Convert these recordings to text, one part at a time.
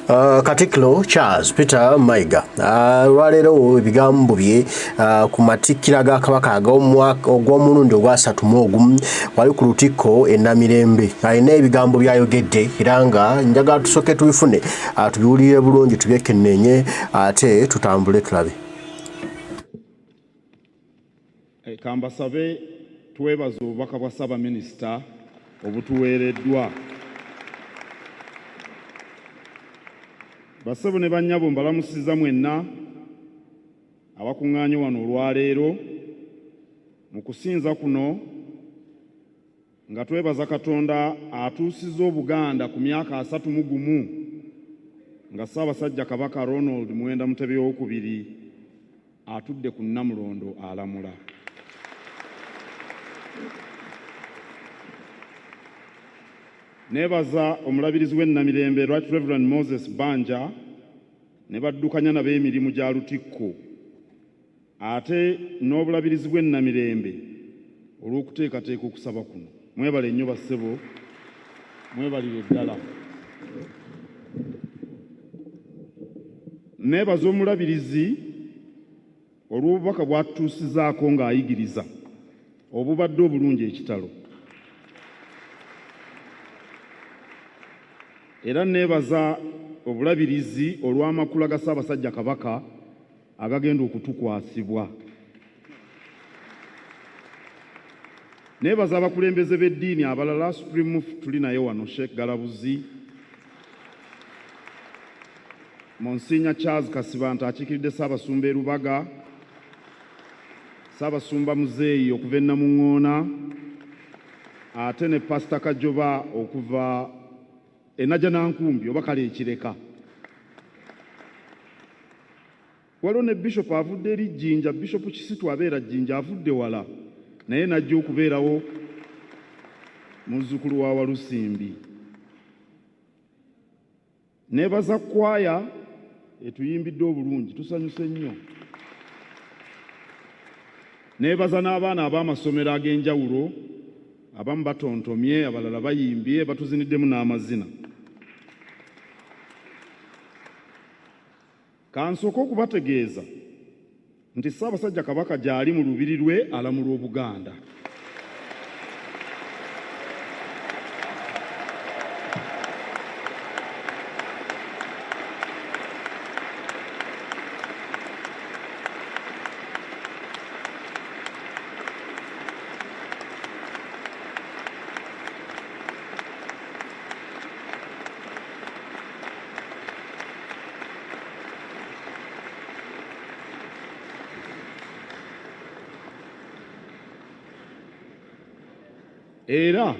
Katikkiro Charles Peter Mayiga lwaleero ebigambo bye ku matikkira ga Kabaka ogw'omulundi ogwa-31 wali ku Lutikko e Namirembe. Alina ebigambo byayogedde era nga njagala tusooke tubifune tubiwulire bulungi tubyekenneenye ate tutambule tulabe. Kambasabe twebaza obubaka bwa Ssaabaminisita obutuweereddwa. Bassebo ne bannyabo mbalamusizza mwenna abakuŋŋaanye wano olwaleero mu kusinza kuno nga twebaza Katonda atuusizza Obuganda ku myaka 31 nga Ssaabasajja Kabaka Ronald Muwenda Mutebi II atudde ku Namulondo alamula. Nebaza omulabirizi w'e Namirembe Right Reverend Moses Banja ne baddukanya nabo emirimu gya Lutikko ate n'obulabirizi bw'e Namirembe olw'okuteekateeka okusaba kuno. Mwebale nnyo bassebo, mwebalire ddala. Nebaza omulabirizi olw'obubaka bw'atutuusizaako ng'ayigiriza obubadde obulungi ekitalo. Era nebaza obulabirizi olw'amakula ga Ssaabasajja Kabaka agagenda okutukwasibwa. Nebaza abakulembeze b'eddiini abalala, Supreme Mufti tuli naye wano Sheikh Galabuzi, Monsignor Charles Kasibanta akiikiridde Ssaabasumba e Lubaga, Ssaabasumba Muzeeyi okuva e Namuŋŋoona ate ne Pastor Kajoba okuva Najanankumbi oba kale Ekireka. Waliwo ne Bishop avudde eri Jjinja, Bishop Kisitu abeera Jjinja avudde wala naye najja okubeerawo muzzukulu wa Walusimbi. Nebaza kwaya etuyimbidde obulungi, tusanyuse nnyo. Nebaza n'abaana ab'amasomero ag'enjawulo, abamu batontomye, abalala bayimbye, batuziniddemu n'amazina. Kansooka okubategeeza nti Ssaabasajja Kabaka gy'ali mu lubiri lwe alamula Obuganda. Era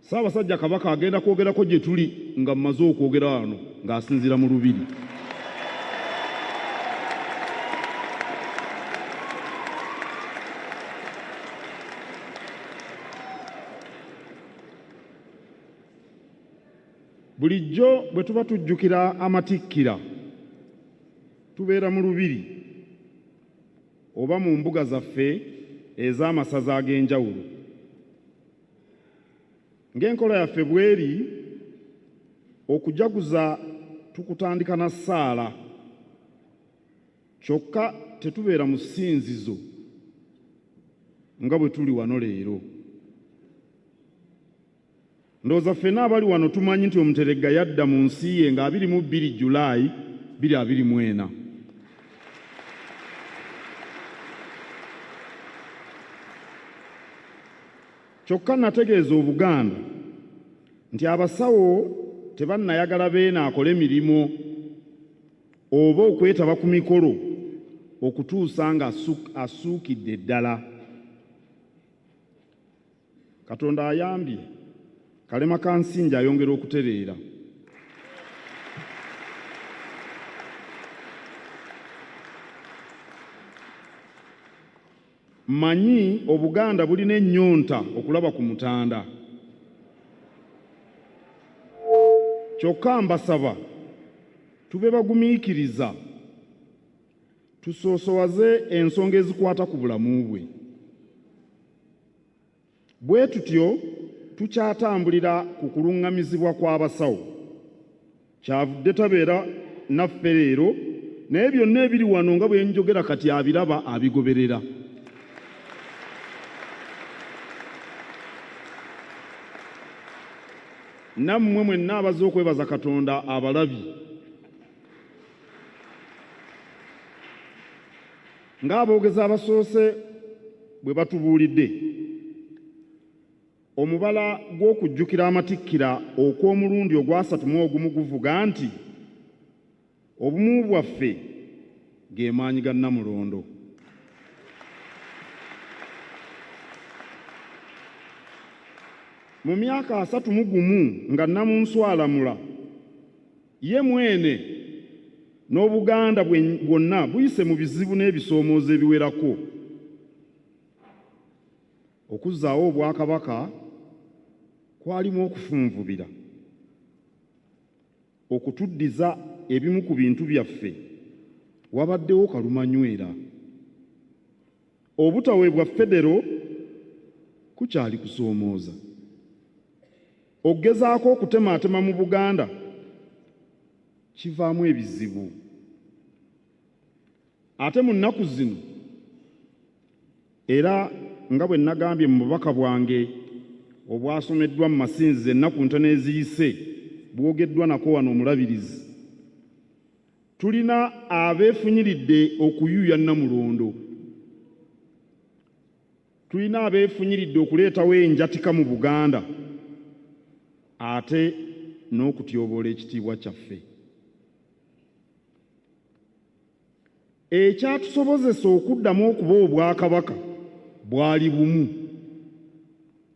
Ssaabasajja Kabaka agenda kwogerako gye tuli nga mmaze okwogera wano ng'asinziira mu lubiri. Bulijjo bwe tuba tujjukira amatikkira tubeera mu lubiri oba mu mbuga zaffe ez'amasaza ag'enjawulo. Ng'enkola yaffe bweri okujaguza tukutandika na ssaala kyokka tetubeera mu ssinzizo nga bwe tuli wano leero. Ndowooza ffenna abali wano tumanyi nti Omuteregga yadda mu nsi ye nga 22 Julayi 2024. Kyokka nategeeza Obuganda nti abasawo tebannayagala beena akole mirimu oba okwetaba ku mikolo okutuusa nga asuukidde ddala. Katonda ayambye Kalema Kansinja ayongera okutereera. Manyi Obuganda bulina ennyonta okulaba ku Mutanda. Kyokka mbasaba tube bagumiikiriza tusoosowaze ensonga ezikwata ku bulamu bwe. Bwe tutyo tukyatambulira ku kulungamizibwa kw'abasawo kyavudde tabeera naffe leero, naye byonna ebiri wano nga bwe njogera kati abiraba abigoberera. Nammwe mwenna abaze okwebaza Katonda abalabye. Ng'aboogezi abasoose bwe batubuulidde, omubala gw'okujjukira amatikkira okw'omulundi ogwa-31 guvuga nti obumu bwaffe ge maanyi ga Nnamulondo. Mu myaka 31 nga Nnamunswa alamula, ye mwene n'Obuganda bwonna buyise mu bizibu n'ebisoomoozo ebiwerako. Okuzzaawo Obwakabaka kwalimu okufunvubira, okutuddiza ebimu ku bintu byaffe, wabaddewo kalumanywera. Obutaweebwa Federo kukyali kusoomooza. Okugezaako okutemaatema mu Buganda kivaamu ebizibu. Ate mu nnaku zino, era nga bwe nagambye mu bubaka bwange obwasomeddwa mu masinzizo ennaku ntono eziyise, bwogeddwa nako wano omulabirizi, tulina abeefunyiridde okuyuuya Nnamulondo. Tulina abeefunyiridde okuleetawo enjatika mu Buganda ate n'okutyoboola ekitiibwa kyaffe. Ekyatusobozesa okuddamu okuba Obwakabaka bwali bumu.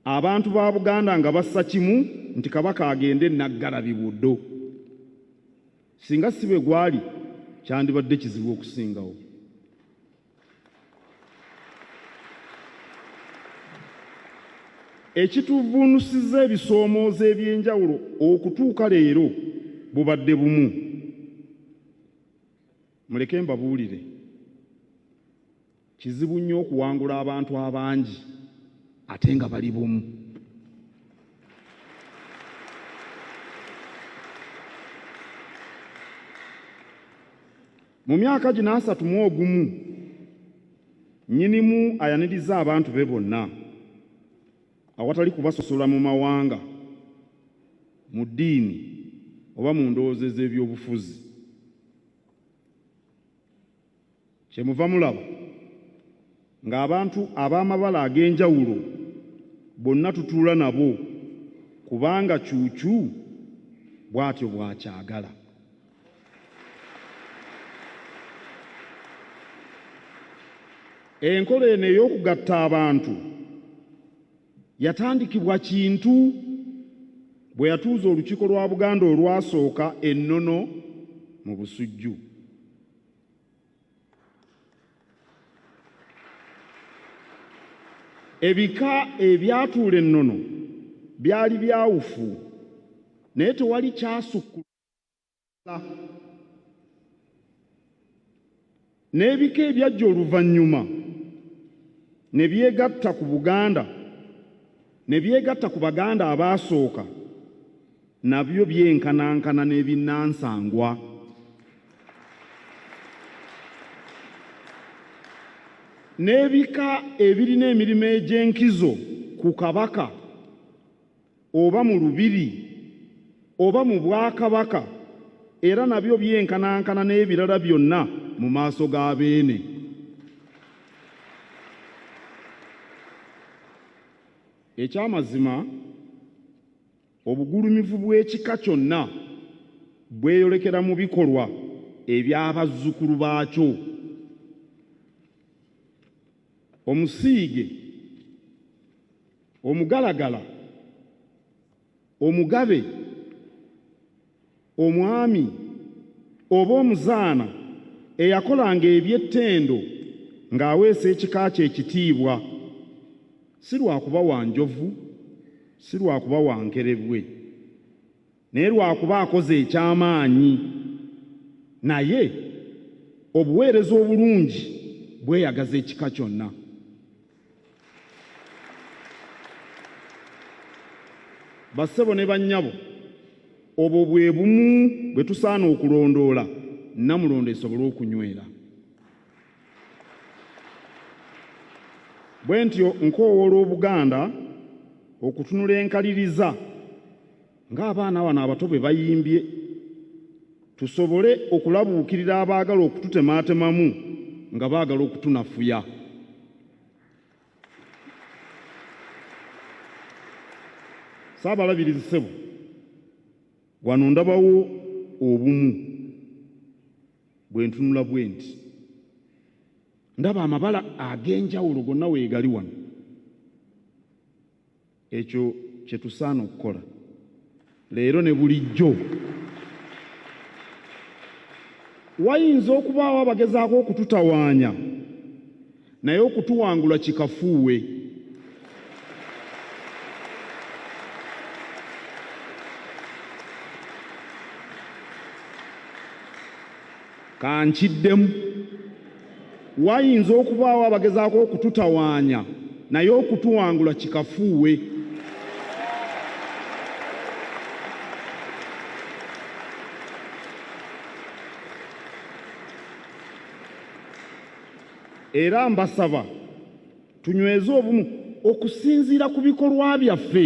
Abantu ba Buganda nga bassa kimu nti Kabaka agende Naggalabi Buddo. Singa si bwe gwali, kyandibadde kizibu okusingawo. Ekituvuunusizza ebisoomoozo eby'enjawulo okutuuka leero bubadde bumu. Muleke mbabuulire, kizibu nnyo okuwangula abantu abangi ate nga bali bumu. Mu myaka gino 31 nnyinimu ayaniriza abantu be bonna awatali kubasosola mu mawanga, mu ddiini oba mu ndowooza z'ebyobufuzi. Kyemuva mulaba ng'abantu ab'amabala ag'enjawulo bonna tutuula nabo, kubanga kyukyu bw'atyo bw'akyagala. Enkola eno ey'okugatta abantu yatandikibwa Kintu bwe yatuuza olukiiko lwa Buganda olwasooka ennono mu Busujju. Ebika ebyatuula ennono byali byawufu, naye tewali kyasukkula. N'ebika ebyajja oluvannyuma ne byegatta ku Buganda, ne byegatta ku Baganda abaasooka, nabyo byenkanankana n'ebinnansangwa. N'ebika ebirina emirimu egy'enkizo ku Kabaka oba mu Lubiri oba mu Bwakabaka, era nabyo byenkanankana n'ebirala byonna mu maaso ga Beene. Ekyamazima, obugulumivu bw'ekika kyonna bweyolekera mu bikolwa eby'abazzukulu baakyo. Omusiige, omugalagala, omugabe, omwami oba omuzaana eyakolanga eby'ettendo ng'aweesa ekika kye ekitiibwa, si lwakuba wa njovu, si lwakuba wa nkerebwe, naye lwakuba akoze eky'amaanyi. Naye obuweereza obulungi bweyagaza ekika kyonna. Bassebo ne bannyabo, obwo bwe bumu bwe tusaana okulondoola Namulondo esobole okunywera. Bwe ntyo nkoowoola Obuganda okutunula enkaliriza ng'abaana bano abato bwe bayimbye, tusobole okulabuukirira abaagala okututemaatemamu nga baagala okutunafuya. Saabalabirizi ssebo, wano ndabawo obumu bwe ntunula bwe nti ndaba amabala ag'enjawulo gonna weegali wano. Ekyo kye tusaana okukola leero ne bulijjo. Wayinza okubaawo abagezaako okututawaanya, naye okutuwangula kikafuuwe. Kankiddemu, wayinza okubaawo abagezaako okututawaanya, naye okutuwangula kikafuuwe. Era mbasaba tunyweze obumu okusinziira ku bikolwa byaffe.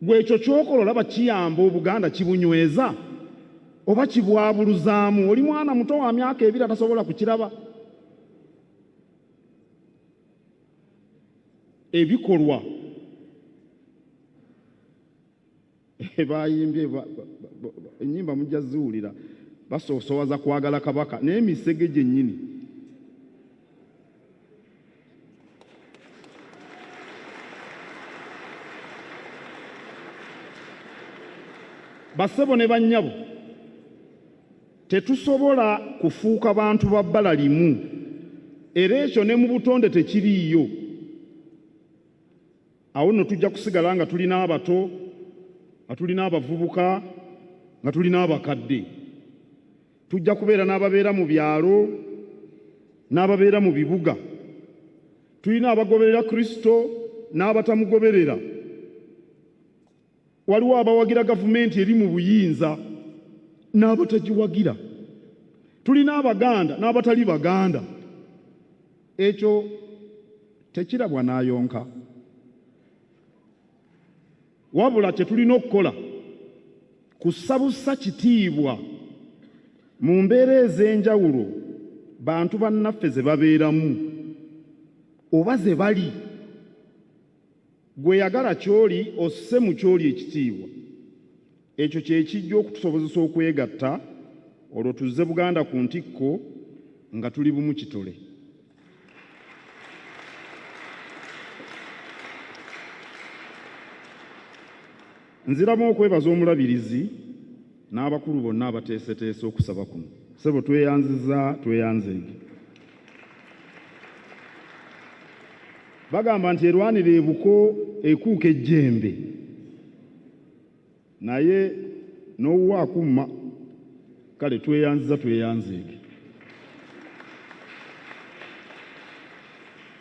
Bw'ekyo ky'okola olaba kiyamba Obuganda, kibunyweza oba kibwabuluzaamu? Oli mwana muto wa myaka 2 atasobola kukiraba. Ebikolwa bayimbye ennyimba mujja ziwulira, basoosowaza kwagala Kabaka n'emisege gyennyini. Bassebo ne bannyabo, tetusobola kufuuka bantu ba bbala limu, era ekyo ne mu butonde tekiriiyo. Awo nno tujja kusigala nga tulina abato, nga tulina abavubuka, nga tulina abakadde. Tujja kubeera n'ababeera mu byalo n'ababeera mu bibuga. Tulina abagoberera Kristo n'abatamugoberera. Waliwo abawagira gavumenti eri mu buyinza n'abatagiwagira. Tulina Abaganda n'abatali Baganda. Ekyo tekirabwa n'ayonka. Wabula kye tulina okukola kusabusa kitiibwa mu mbeera ez'enjawulo bantu bannaffe ze babeeramu oba ze bali. Gwe yagala kyoli osse mu kyoli ekitiibwa. Ekyo kye kijja okutusobozesa okwegatta, olwo tuzze Buganda ku ntikko nga tuli bumu kitole. Nziramu okwebaza omulabirizi n'abakulu bonna abateeseteese okusaba kuno. Ssebo tweyanziza, tweyanzeege. Bagamba nti erwanira ebuko ekuuka ejjembe, naye n'owuwa akumma. Kale tweyanziza, tweyanzeege.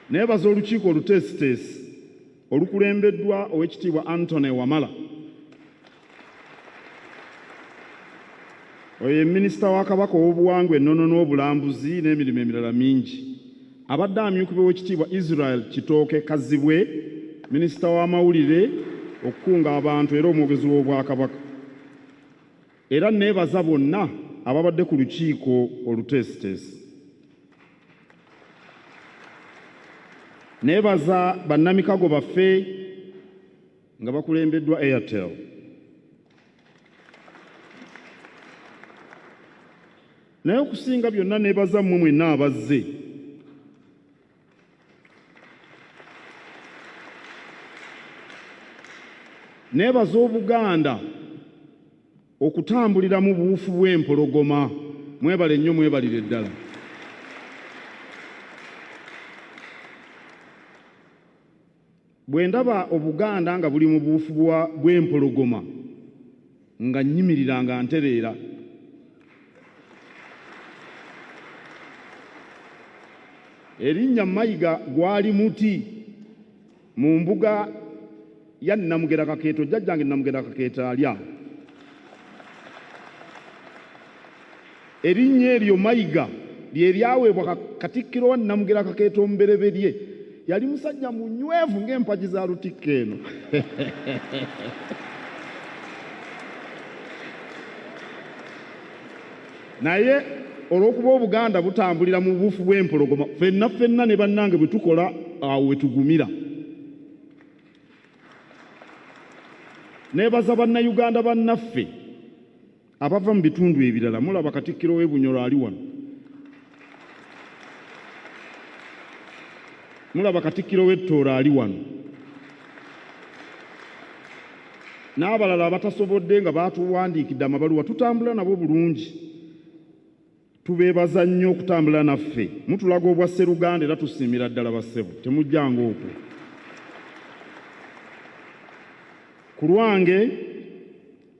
Neebaza olukiiko oluteesiteesi olukulembeddwa Oweekitiibwa Anthony Wamala. Oyo ye Minisita wa Kabaka ow'obuwangwa, ennono n'obulambuzi n'emirimu emirala mingi. Abadde amyukibwa Oweekitiibwa Israel Kitooke Kazibwe, Minisita w'amawulire, okukunga abantu era omwogezi w'Obwakabaka. Era neebaza bonna ababadde ku lukiiko oluteesiteesi. Neebaza bannamikago baffe nga bakulembeddwa Airtel. Naye okusinga byonna neebaza mmwe mwenna abazze. Neebaza Obuganda okutambulira mu buufu bw'empologoma. Mwebale nnyo, mwebalire ddala. Bwe ndaba Obuganda nga buli mu buufu bw'empologoma nga nnyimirira nga ntereera. Erinnya Mayiga gwali muti mu mbuga ya Namugera Kakeeto, jjajjange Namugera Kakeeto ali awo. erinnya eryo Mayiga lye lyaweebwa Katikkiro wa Namugera Kakeeto Omubereberye. Yali musajja munywevu ng'empagi za Lutikko eno. Naye olw'okuba Obuganda butambulira mu buufu bw'empologoma, ffenna ne bannange bwe tukola awo we tugumira. Neebaza bannayuganda bannaffe abava mu bitundu ebirala. Mulaba Katikkiro w'e Bunyoro ali wano, mulaba Katikkiro w'e Tooro ali wano, n'abalala abatasobodde nga baatuwandiikidde amabaluwa. Tutambula nabo bulungi. Tubeebaza nnyo okutambula naffe. Mutulaga obwa Sseruganda era tusiimira ddala bassebo, temujjanga okwo. Ku lwange,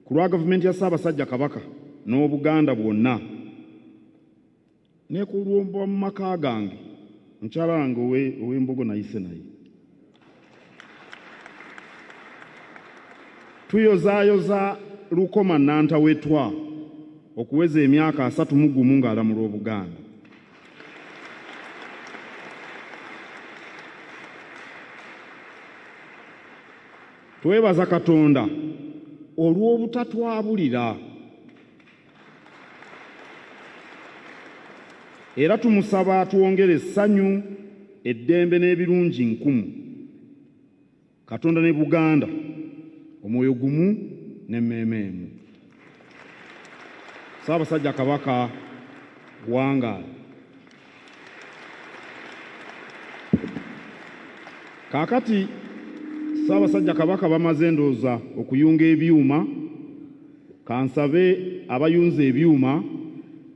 ku lwa gavumenti ya Ssaabasajja Kabaka n'Obuganda bwonna, ne ku lw'omba mu maka gange, mukyala wange ow'Embogo nayise naye, tuyozaayoza Lukoma Nantawetwa okuweza emyaka 31 ng'alamula Obuganda. Twebaza Katonda olw'obutatwabulira era tumusaba atwongere essanyu, eddembe n'ebirungi nkumu. Katonda ne Buganda, omwoyo gumu n'emmeeme emu. Ssaabasajja Kabaka Bwangaala. Kaakati Ssaabasajja Kabaka bamaze ndooza okuyunga ebyuma. Kansabe abayunza ebyuma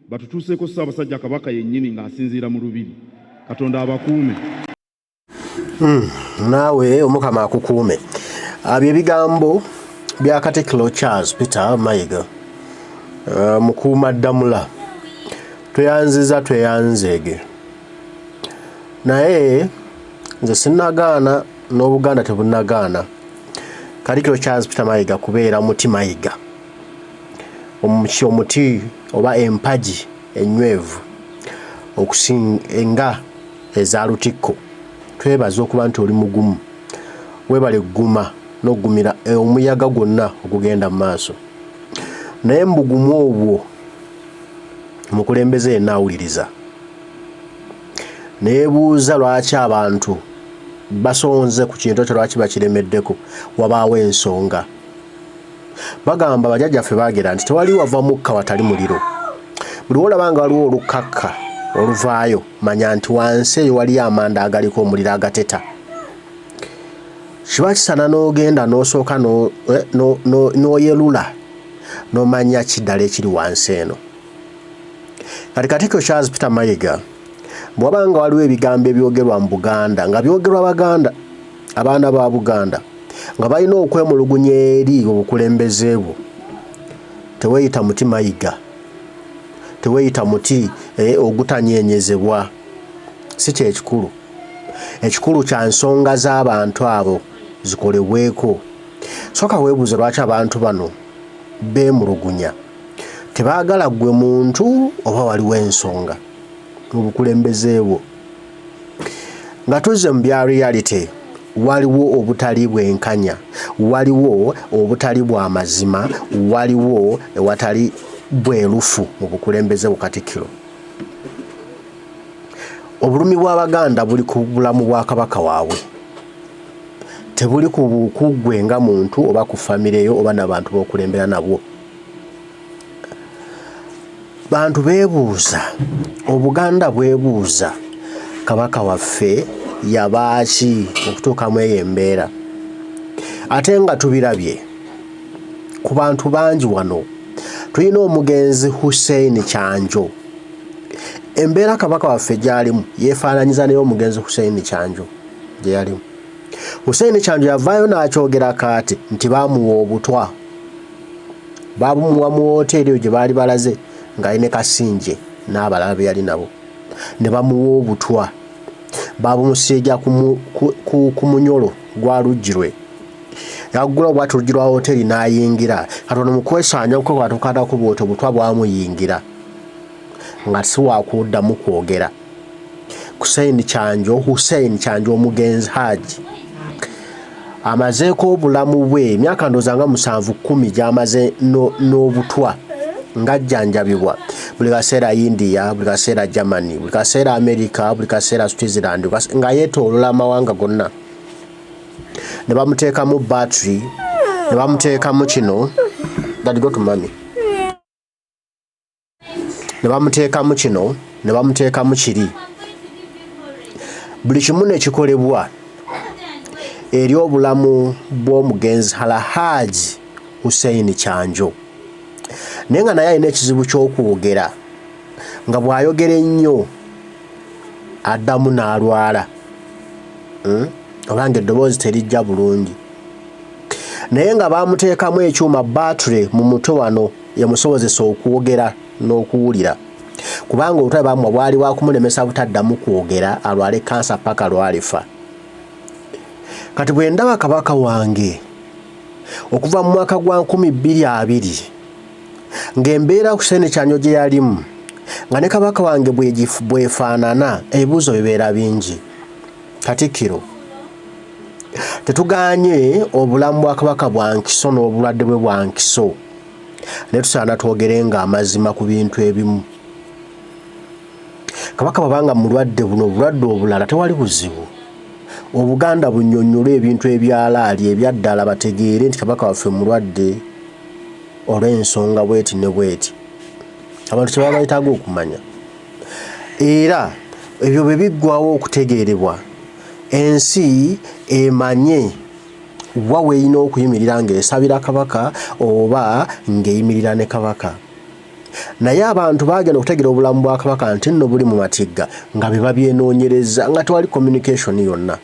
batutuuseeko Ssaabasajja Kabaka yennyini ng'asinziira mu lubiri. Katonda abakuume. Naawe Omukama akukuume. Bye bigambo bya Katikkiro Charles Peter Mayiga, Mukuumaddamula. Tweyanziza tweyanzeege. Naye nze sinnagaana n'Obuganda tebunnagaana Katikkiro Charles Peter Mayiga kubeera muti Mayiga, omuti oba empagi enywevu okusinga eza Lutikko. Twebaza okuba nti oli mugumu, weebale gguma n'oggumira omuyaga gwonna ogugenda mu maaso. Naye mbugumu obwo omukulembeze yenna awuliriza. Neebuuza lwaki abantu basonze ku kintu ekyo, lwaki bakiremeddeko. Wabaawo ensonga. Bagamba bajjajjaffe baagera nti tewali wava mukka watali muliro. Buli olaba nga waliwo olukakka oluvaayo, manya nti wansi eyo waliyo amanda agaliko omuliro agateta. Kiba kisana n'ogenda n'osooka n'oyelula n'omanya kiddala ekiri wansi eno. Kati Katikkiro Charles Peter Mayiga bw'abanga waliwo ebigambo ebyogerwa mu Buganda nga byogerwa Baganda, abaana ba Buganda, nga balina okwemulugunya eri obukulembeze bwo, teweeyita muti Mayiga, teweeyita muti ogutanyeenyezebwa. Si kyekikulu. Ekikulu kya nsonga z'abantu abo zikolebweko. Sooka weebuuze lwaki abantu bano beemulugunya. Tebaagala ggwe muntu oba waliwo ensonga mu bukulembeze bwo. Nga tuzze mu bya reality, waliwo obutali bwenkanya, waliwo obutali bwa mazima, waliwo ewatali bwerufu mu bukulembeze bwa Katikkiro. Obulumi bw'Abaganda buli ku bulamu bwa Kabaka waabwe, tebuli ku ggwe nga muntu oba ku famire yo oba n'abantu b'okulembera nabwo. Bantu beebuuza, Obuganda bwebuuza, Kabaka waffe yabaaki okutuukamu eyo embeera. Ate nga tubirabye ku bantu bangi wano. Tulina omugenzi Hussein Kyanjo. Embeera Kabaka waffe gy'alimu yeefaananyiza naye omugenzi Hussein Kyanjo gye yalimu. Hussein Kyanjo yavaayo n'akyogera kaati nti baamuwa obutwa. Baabumuwa mu woteeri eyo gye baali balaze ng'ali ne Kasinje n'abalala be yali nabo. Ne bamuwa obutwa. Baabumusiija ku munyolo gwa Lujjirwe. Yaggula obwati oluggi lwa woteeri n'ayingira. Katono mu kwesaanya kwe bw'atukadako bw'otyo obutwa bwamuyingira. nga siwakuddamu kwogera. Hussein Kyanjo omugenzi Haji amazeeko obulamu bwe emyaka ndowooza nga 7-10 gy'amaze n'obutwa ng'ajjanjabibwa buli kaseera India, buli kaseera Germany, buli kaseera America, buli kaseera Switzerland nga yeetoolola amawanga gonna. Ne bamuteekamu battery, ne bamuteekamu kino Daddy go to mommy. Ne bamuteekamu kino, ne bamuteekamu kiri. Buli kimu ne kikolebwa eri obulamu bw'omugenzi Haji Hussein Kyanjo. Naye nga naye alina ekizibu ky'okwogera nga bw'ayogera ennyo addamu n'alwala obanga eddoboozi terijja bulungi. Naye nga baamuteekamu ekyuma battery mu mutwe wano yamusobozesa okwogera n'okuwulira, kubanga obutale bamwe bwali bwakumulemesa butaddamu kwogera alwale kansa paka lwalifa. Kati bwe ndaba kabaka wange okuva mu mwaka gwa 2020 ng'embeera Hussein Kyanjo gye yalimu nga ne kabaka wange bwefaanana, ebibuuzo bibeera bingi. Katikkiro, tetuganye obulamu bwa kabaka bwa Nkiso n'obulwadde bwe bwa Nkiso, naye tusaana twogere amazima ku bintu ebimu. Kabaka bwabanga mulwadde buno obulwadde obulala tewali buzibu. Obuganda bunnyonnyola ebintu ebyalaali ebyaddala bategeere nti kabaka waffe mulwadde olw'ensonga bweti ne bweti. Abantu kye baba bayitaaga okumanya. Era ebyo bwe biggwawo okutegeerebwa, ensi emanye wa weeyina okuyimirira ng'esabira kabaka oba ng'eyimirira ne kabaka. Naye abantu bagenda okutegeera obulamu bwa kabaka nti nno buli mu matigga nga be babyenoonyereza nga tewali communication yonna.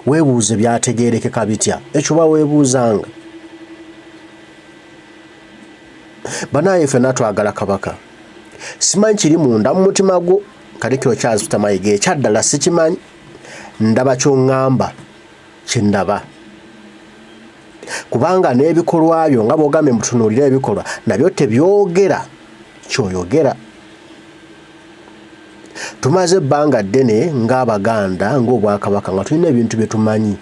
Weebuuze byategeerekeka bitya? Ekyo ba weebuuzanga. Banaye ffenna twagala kabaka. Simanyi kiri munda mu mutima gwo. Katikkiro Charles Peter Mayiga ekyaddala sikimanyi. Ndaba ky'oŋŋamba kye ndaba. Kubanga n'ebikolwa byo nga bw'ogambye mutunuulira ebikolwa nabyo tebyogera ky'oyogera. Tumaze ebbanga ddene ng'Abaganda ng'Obwakabaka nga tulina ebintu bye tumanyi.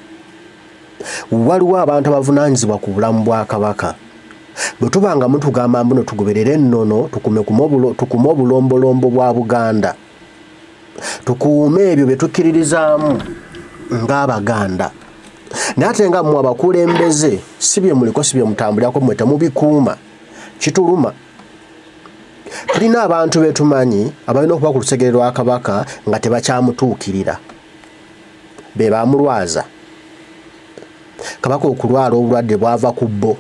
Waliwo abantu abavunaanyizibwa ku bulamu bwa kabaka. Bwe tubanga mutugamba mbuno tugoberere ennono tukume obulombolombo bwa Buganda. Tukuume ebyo bye tukkiririzaamu ng'Abaganda. Naye ate nga mmwe abakulembeze si bye muliko si bye mutambulirako mmwe temubikuuma. Kituluma. Tulina abantu be tumanyi abalina okuba ku lusegere lwa kabaka nga tebakyamutuukirira. Be baamulwaza. Kabaka okulwala obulwadde bwava ku bbo.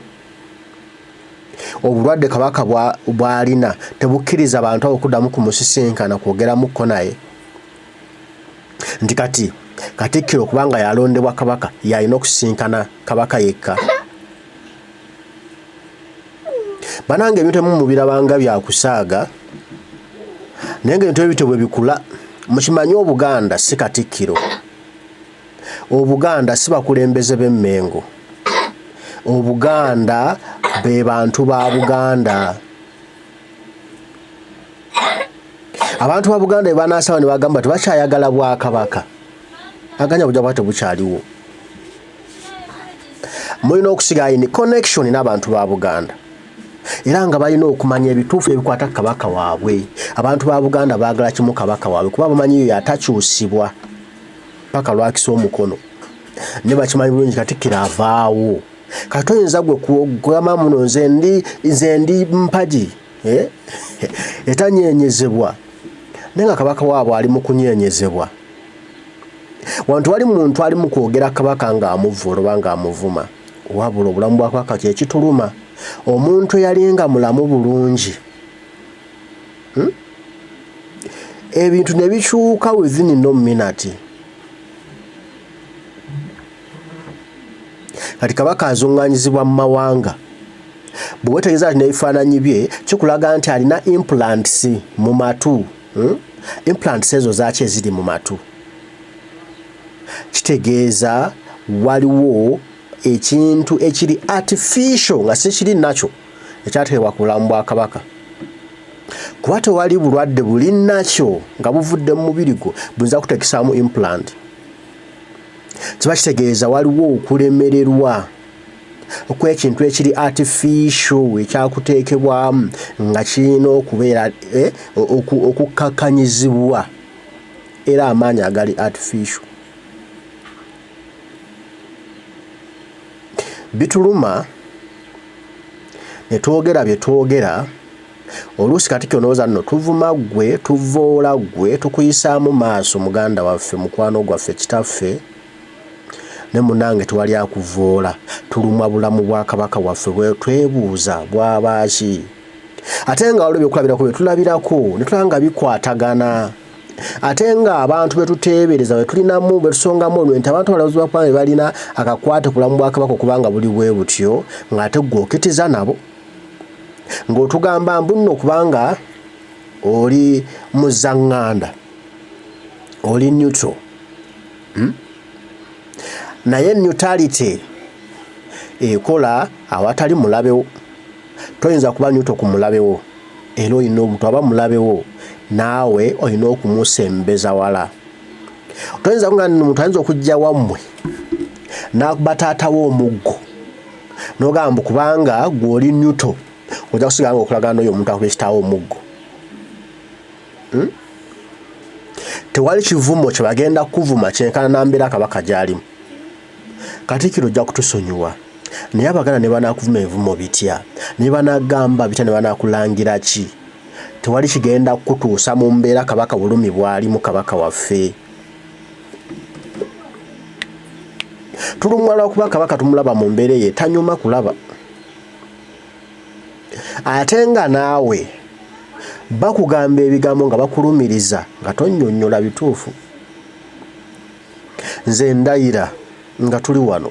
Obulwadde kabaka bw'alina tebukkiriza abantu abo okuddamu kumusisinkana kwogeramuko naye. Nti kati Katikkiro kubanga yalondebwa kabaka yalina okusisinkana kabaka yekka. Banange ebintu ebimu mubirabanga byakusaaga naye ng'ebintu ebyo bwe bikula mukimanyi Obuganda si Katikkiro. Obuganda si bakulembeze b'Emmengo. Obuganda be bantu ba Buganda. Abantu ba Buganda be banaasaba ne bagamba tebakyayagala Bwakabaka. Aganya bujja bwate bukyaliwo. Mulina okusiga ni connection n'abantu ba Buganda. Era nga balina okumanya ebituufu ebikwata kabaka waabwe. Abantu ba Buganda baagala kimu kabaka waabwe kuba bamanyi yo atakyusibwa paka lwakisa omukono. Ne bakimanyi bulungi Katikkiro avaawo. Kati oyinza gwe kugamba muno nze ndi mpagi etanyeenyezebwa naye nga kabaka waabwe ali mu kunyeenyezebwa. Wantu wali muntu ali mu kwogera kabaka ng'amuvvoola oba ng'amuvuma. Wabula obulamu bwa kabaka kye kituluma. Omuntu eyalinga mulamu bulungi. Ebintu ne bikyuka within no minute. Kati kabaka azungaanyizibwa mu mawanga. Bwe weetegereza ati n'ebifaananyi bye kikulaga nti alina implants mu matu. Implants ezo zaaki eziri mu matu. Kitegeeza waliwo ekintu ekiri artificial nga si kiri nakyo ekyateebwa ku bulamu bwa kabaka. kuba tewali bulwadde bulinnakyo nga buvudde mu mubiri gwo buyinza kutekesaamu implant. Kiba kitegeeza waliwo okulemererwa okw'ekintu ekiri artificial ekyakuteekebwamu nga kirina okubeera okukkakanyizibwa era amaanyi agali artificial. Bituluma ne twogera bye twogera oluusi kati kyonooza nno tuvuma ggwe tuvoola ggwe tukuyisaamu maaso muganda waffe mukwano gwaffe kitaffe ne munange tewali akuvoola tulumwa bulamu bwa Kabaka waffe bwe twebuuza bwabaaki ate nga waliwo byekulabirako bye tulabirako ne tulanga bikwatagana ate nga abantu betuteebereza bwe tulinamu bwe tusongamu olwenti abantu abalawuzi bakubanga balina akakwate ku bulamu bwa Kabaka okubanga buli bwe butyo ng'ate gw'okitiza nabo ng'otugamba mbu nno kubanga oli muzaŋŋanda oli neutral naye neutrality ekola awatali mulabewo. Toyinza kuba neutral ku mulabewo era olina omuntu aba mulabewo naawe olina okumusembeza wala. Toyinza kunga omuntu ayinza okujja wammwe n'akuba taatawo omuggo n'ogamba kubanga gw'oli neutral ojja kusigala ng'okolagana n'oyo omuntu akuba ekitaawo omuggo. Tewali kivumo kye bagenda kuvuma kyenkana na mbeera Kabaka gy'alimu. Katikkiro ojja kutusonyiwa naye abaganda ne banaakuvuma ebivumo bitya ne banaagamba bitya ne banaakulangira ki tewali kigenda kutuusa mu mbeera Kabaka bulumi bw'alimu Kabaka waffe. Tulumwa lwakuba Kabaka tumulaba mu mbeera ye tanyuma kulaba ate nga naawe bakugamba ebigambo nga bakulumiriza nga tonnyonnyola bituufu. Nze ndayira nga tuli wano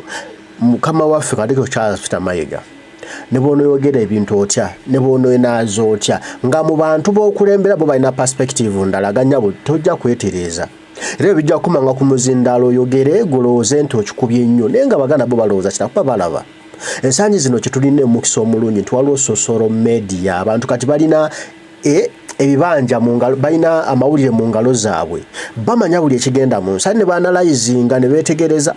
mukama waffe Katikkiro Charles Peter Mayiga ne bw'onooyogera ebintu otya ne bw'onooyinaaza otya nga mu bantu b'okulembera bo balina perspective ndalaganya bwe tojja kwetereeza era bijja kumanga ku muzindaalo oyogere golowooze nti okikubye nnyo naye nga baganda bo balowooza kinakuba balaba. Ensangi zino kye tulina omukisa omulungi nti waliwo social media abantu kati balina ebibanja mu ngalo balina amawulire mu ngalo zaabwe bamanya buli ekigenda mu nsi ne baanalayizinga ne beetegereza.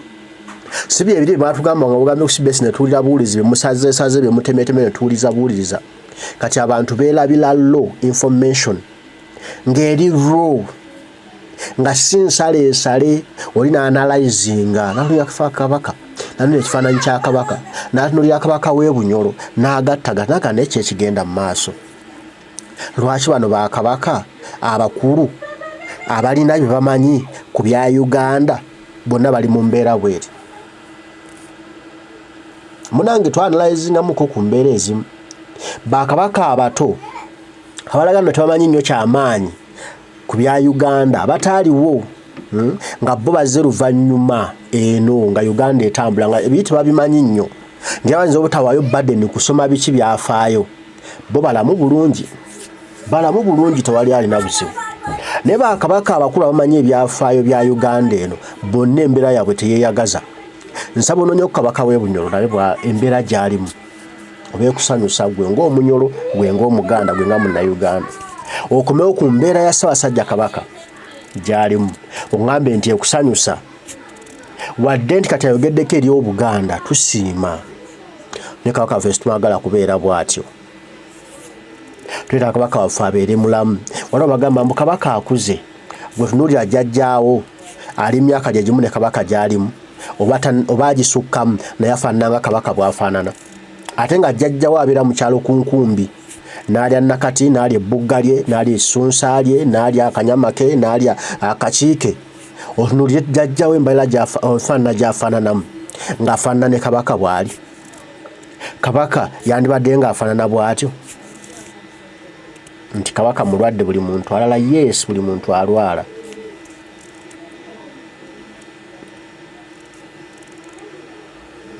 Si bye ebiri baatugamba nga bugambe ku CBS ne tuwulira buwulizi bye musazeesaze bye mutemeteme ne tuwuliza buwuliriza. Kati abantu beerabira law information ng'eri raw nga si nsaleesale oli n'analayizinga n'atulira kifa Kabaka n'anulira ekifaananyi kya Kabaka n'atunulira Kabaka w'e Bunyoro n'agattaganaga n'ekyo ekigenda mu maaso. Lwaki bano ba Kabaka abakulu abalina bye bamanyi ku bya Uganda bonna bali mu mbeera bweri? Munange twanalayizingamuko ku mbeera ezimu. Ba Kabaka abato abalaga nno tebamanyi nnyo kyamaanyi ku bya Uganda bataaliwo nga bo bazze luvannyuma eno nga Uganda etambula nga ebiri tebabimanyi nnyo ngera bayinza obutawaayo badeni kusoma biki byafaayo. Bo balamu bulungi tewali alina buzibu. Naye ba Kabaka abakulu abamanyi ebyafaayo bya Uganda eno bonna embeera yaabwe teyeeyagaza. Nsaba onoonya ku Kabaka w'e Bunyoro naye embeera gy'alimu obeekusanyusa gwe ng'Omunyoro gwe ng'Omuganda gwe nga Munnayuganda okomewo ku mbeera ya Ssaabasajja Kabaka gy'alimu oŋŋambe nti ekusanyusa wadde nti kati ayogeddeko eri Obuganda tusiima ne Kabaka waffe situmwagala kubeera bw'atyo. Twetaaga Kabaka waffe abeere mulamu. Waliwo bagamba mbu Kabaka akuze gwe tunuulira jjajjaawo ali myaka gye gimu ne Kabaka gy'alimu oba agisukkamu naye afaanana nga Kabaka bw'afaanana ate nga jjajjaawo abeera mu kyalo ku nkumbi n'alya Nakati n'alya ebbugga lye n'alya essunsa lye n'alya akanyama ke n'alya akakiike otunuulire jjajjaawo embalira gy'afaanana gy'afaananamu ng'afaanana ne Kabaka bw'ali. Kabaka yandibadde ng'afaanana bw'atyo nti Kabaka mulwadde buli muntu alala? Yes, buli muntu alwala.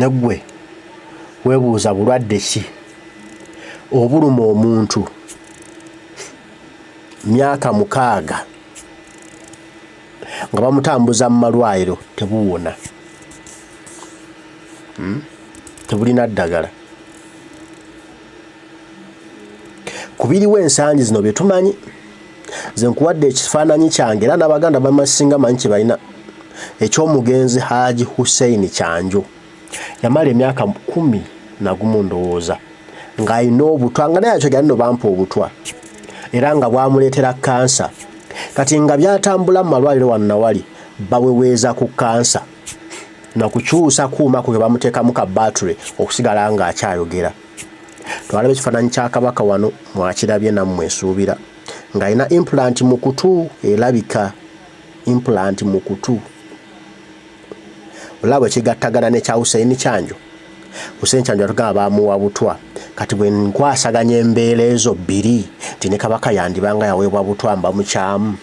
Neggwe weebuuza bulwadde ki obuluma omuntu myaka 6 nga bamutambuza mu malwaliro tebuwona, tebulina ddagala. Ku kubiriwe ensangi zino bye tumanyi ze nkuwadde ekifaananyi kyange era n'Abaganda bamasinga manyi kye balina eky'omugenzi Haji Hussein Kyanjo yamala emyaka 10 ndowooza ng'alina obutwa nga naye akyo no bampa obutwa era nga bwamuleetera kansa kati nga byatambula mu malwaliro wannawali baweweeza ku kansa nakukyusa kuuma kwe bamuteekamu ka battery okusigala nga akyayogera. Twalaba ekifaananyi kya Kabaka wano mwakirabye nammwe esuubira ng'alina implant mu kutu erabika implant mu kutu. Olaba ekigattagana ne kya Hussein Kyanjo. Hussein Kyanjo atugamba baamuwa butwa kati bwe nkwasaganya embeera ezo bbiri nti ne Kabaka yandibanga yaweebwa butwa mbamukyamu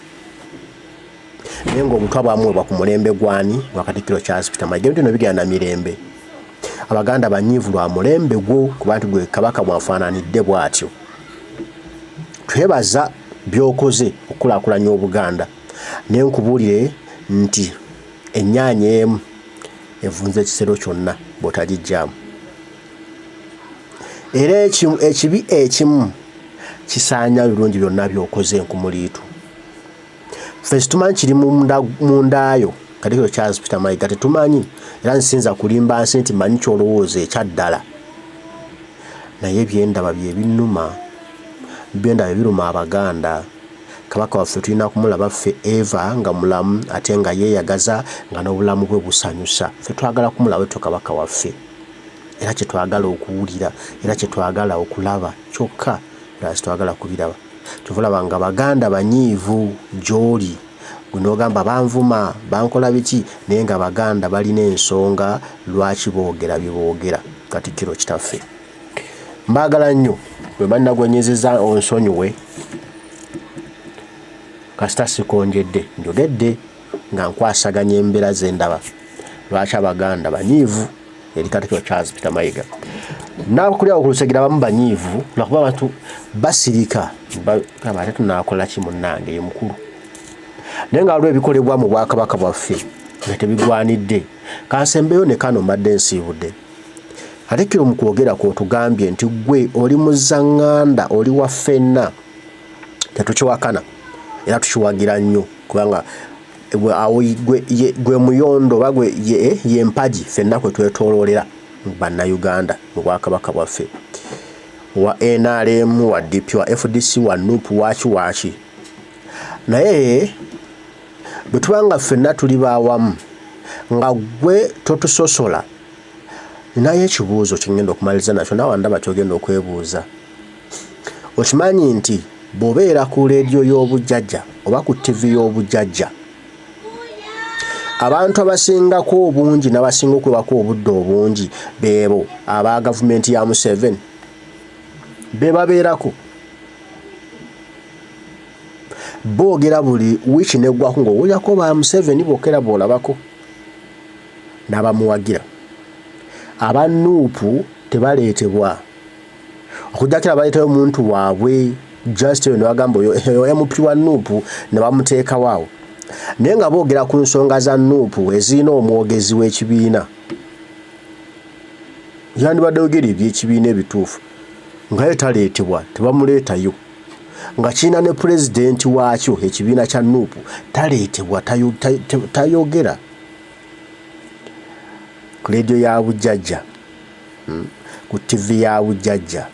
naye ng'obutwa bwamuweebwa ku mulembe gwani gwa Katikkiro Charles Peter Mayiga bino bigenda na mirembe. Abaganda banyiivu lwa mulembe gwo kuba nti gwe Kabaka mwafaananidde bw'atyo. Twebaza by'okoze okukulaakulanya Obuganda naye nkubuulire nti ennyaanya emu evunza ekisero kyonna bw'otagijjaamu. Era ekibi ekimu kisaanya birungi byonna by'okoze enkumuliitu. Ffe tumanyi kiri mundaayo Katikkiro Charles Peter Mayiga tetumanyi era nsinza kulimba nsi nti manyi kyolowooza ekyaddala naye byendaba bye binnuma byendaba biruma Abaganda. Kabaka waffe tulina kumulaba ffe Eva nga mulamu ate nga yeeyagaza nga n'obulamu bwe busanyusa. Ffe twagala kumulaba etyo Kabaka waffe era kye twagala okuwulira era kye twagala okulaba kyokka era twagala kubiraba. Tuvulaba nga Abaganda banyiivu gy'oli gunoogamba banvuma bankola biki naye nga Abaganda balina ensonga lwaki boogera bye boogera. Katikkiro kitaffe mbaagala nnyo bwe bannagwenyezeza onsonyiwe kasita sikonjedde njogedde nga nkwasaganya embeera ze ndaba lwaki Abaganda banyiivu eri Katikkiro Charles Peter Mayiga. N'abakulira okulusegera bamu banyiivu lwakuba abantu basirika bagamba ate tunaakola ki munnange ye mukulu naye nga waliwo ebikolebwa mu Bwakabaka bwaffe nga tebigwanidde. Kansembeyo ne kano mbadde nsiibudde. Katikkiro mu kwogera kw'otugambye nti gwe oli muzaŋŋanda oli wa ffenna tetukiwakana era tukiwagira nnyo kubanga gwe muyondo oba gwe ye mpagi ffenna kwe twetooloolera bannayuganda mu Bwakabaka bwaffe wa NRM wa DP wa FDC wa NUP waaki naye bwe tubanga ffenna tuli baawamu nga gwe totusosola naye ekibuuzo kigenda okumaliriza nakyo naawe ndaba kyogenda okwebuuza. Okimanyi nti bw'obeera ku leediyo y'obujjajja oba ku TV y'obujjajja abantu abasingako obungi n'abasinga okwebako obudde obungi beebo aba gavumenti ya Museveni be babeerako boogera buli wiiki neggwako ng'owulyako ba Museveni bookera bw'olabako n'abamuwagira. Aba Nuupu tebaleetebwa okujjakira baleetayo omuntu waabwe just ne bagamba oyo MP wa Nuupu ne bamuteekawo awo naye nga boogera ku nsonga za Nuupu ezirina omwogezi w'ekibiina yandibadde yogera eby'ekibiina ebituufu nga ye taleetebwa tebamuleetayo nga kirina ne pulezidenti waakyo ekibiina kya Nuupu taleetebwa tayogera ku leediyo ya bujjajja ku TV ya bujjajja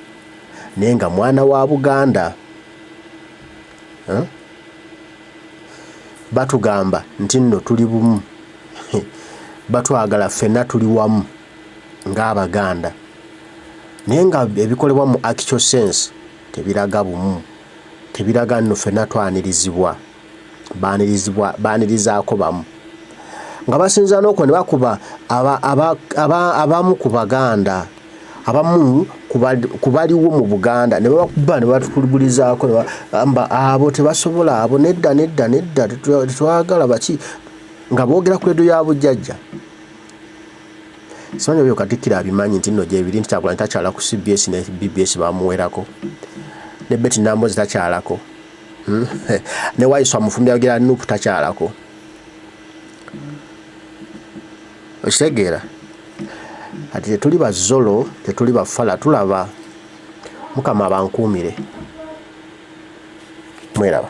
naye nga mwana wa Buganda batugamba nti nno tuli bumu batwagala ffenna tuli wamu ng'Abaganda naye nga ebikolebwa mu actual sense tebiraga bumu tebiraga nno ffenna twanirizibwa baanirizaako bamu nga basinza n'okwo ne bakuba abamu ku Baganda abamu kubaliwo mu Buganda ne babakuba ne batukulibulizaako ne bagamba abo tebasobola abo nedda tetwagala baki nga boogera ku leediyo ya bujjajja. Simanyi ebyo Katikkiro abimanyi nti nno gyebiri nti Kyagulanyi takyala ku CBS ne BBS bamuwerako ne Betty Nambozi takyalako ne Waiswa Mufumbi ayogera Nuupu takyalako. Okitegeera ati tetuli bazolo tetuli bafala tulaba Mukama abankuumire mweraba.